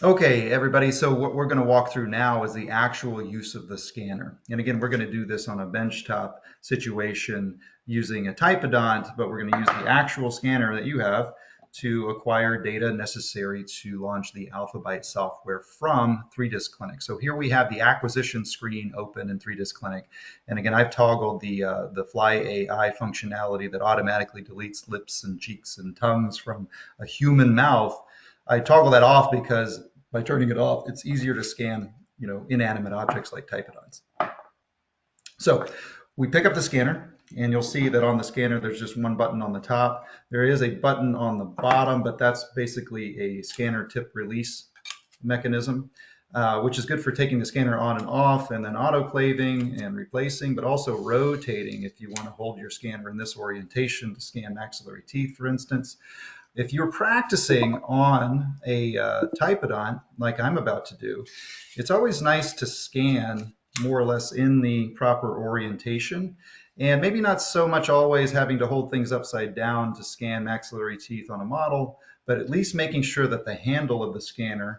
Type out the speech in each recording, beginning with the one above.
Okay, everybody, so what we're going to walk through now is the actual use of the scanner. And again, we're going to do this on a benchtop situation using a typodont, but we're going to use the actual scanner that you have to acquire data necessary to launch the Alphabyte software from 3Disc Clinic. So here we have the acquisition screen open in 3Disc Clinic. And again, I've toggled the Fly AI functionality that automatically deletes lips and cheeks and tongues from a human mouth. I toggle that off because by turning it off, it's easier to scan, inanimate objects like typodons. So we pick up the scanner, and you'll see that on the scanner, there's just one button on the top. There is a button on the bottom, but that's basically a scanner tip release mechanism, which is good for taking the scanner on and off, and then autoclaving and replacing, but also rotating if you want to hold your scanner in this orientation to scan maxillary teeth, for instance. If you're practicing on a typodont, like I'm about to do, it's always nice to scan more or less in the proper orientation, and maybe not so much always having to hold things upside down to scan maxillary teeth on a model, but at least making sure that the handle of the scanner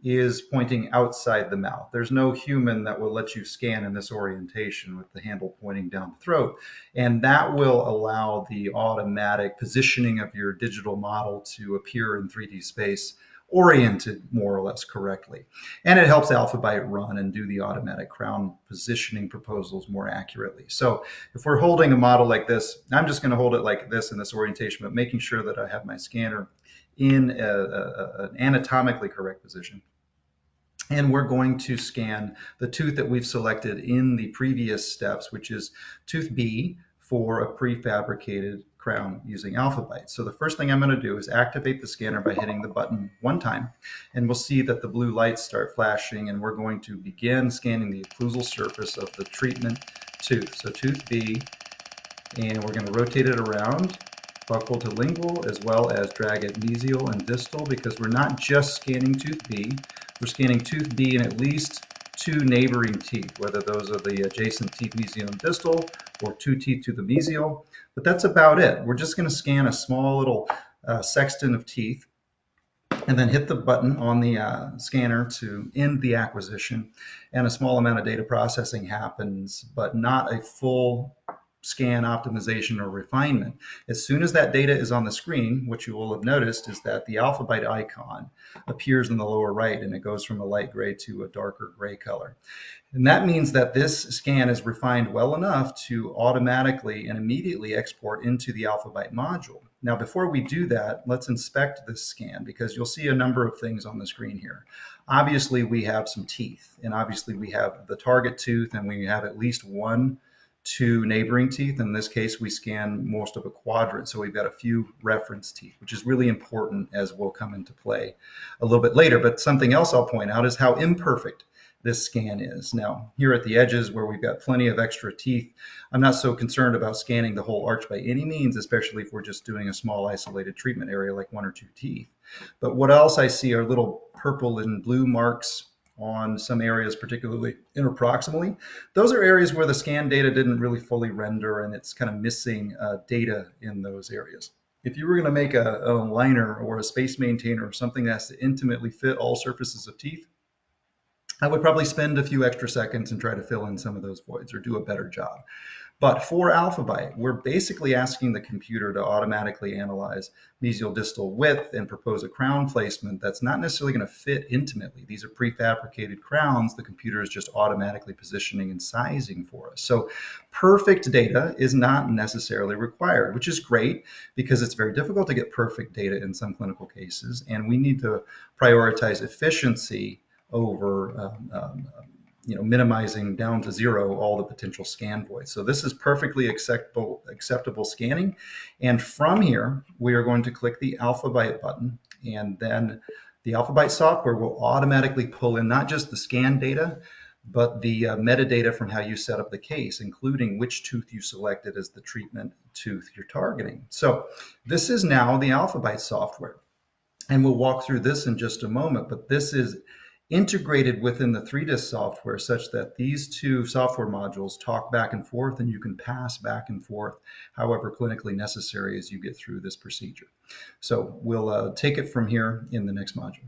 is pointing outside the mouth. There's no human that will let you scan in this orientation with the handle pointing down the throat. And that will allow the automatic positioning of your digital model to appear in 3D space oriented more or less correctly. And it helps Alphabyte run and do the automatic crown positioning proposals more accurately. So if we're holding a model like this, I'm just going to hold it like this in this orientation, but making sure that I have my scanner in an anatomically correct position. And we're going to scan the tooth that we've selected in the previous steps, which is tooth B for a prefabricated crown using Alphabyte. So the first thing I'm going to do is activate the scanner by hitting the button one time, and we'll see that the blue lights start flashing, and we're going to begin scanning the occlusal surface of the treatment tooth. So tooth B, and we're going to rotate it around, buccal to lingual, as well as drag it mesial and distal, because we're not just scanning tooth B, we're scanning tooth B in at least two neighboring teeth, whether those are the adjacent teeth mesial and distal or two teeth to the mesial, but that's about it. We're just going to scan a small little sexton of teeth and then hit the button on the scanner to end the acquisition, and a small amount of data processing happens, but not a full scan optimization or refinement. As soon as that data is on the screen, what you will have noticed is that the Alphabyte icon appears in the lower right, and it goes from a light gray to a darker gray color. And that means that this scan is refined well enough to automatically and immediately export into the Alphabyte module. Now, before we do that, let's inspect this scan, because you'll see a number of things on the screen here. Obviously, we have some teeth, and obviously we have the target tooth, and we have at least two neighboring teeth. In this case, we scan most of a quadrant, so we've got a few reference teeth, which is really important as will come into play a little bit later. But something else I'll point out is how imperfect this scan is. Now, here at the edges where we've got plenty of extra teeth, I'm not so concerned about scanning the whole arch by any means, especially if we're just doing a small isolated treatment area like one or two teeth. But what else I see are little purple and blue marks on some areas, particularly interproximally. Those are areas where the scan data didn't really fully render, and it's kind of missing data in those areas. If you were going to make a aligner or a space maintainer or something that has to intimately fit all surfaces of teeth, I would probably spend a few extra seconds and try to fill in some of those voids or do a better job. But for Alphabyte, we're basically asking the computer to automatically analyze mesial distal width and propose a crown placement that's not necessarily going to fit intimately. These are prefabricated crowns the computer is just automatically positioning and sizing for us. So perfect data is not necessarily required, which is great because it's very difficult to get perfect data in some clinical cases, and we need to prioritize efficiency over minimizing down to zero all the potential scan voids. So this is perfectly acceptable scanning. And from here, we are going to click the Alphabyte button, and then the Alphabyte software will automatically pull in not just the scan data, but the metadata from how you set up the case, including which tooth you selected as the treatment tooth you're targeting. So this is now the Alphabyte software. And we'll walk through this in just a moment, but this is integrated within the 3Disc software such that these two software modules talk back and forth, and you can pass back and forth however clinically necessary as you get through this procedure. So we'll take it from here in the next module.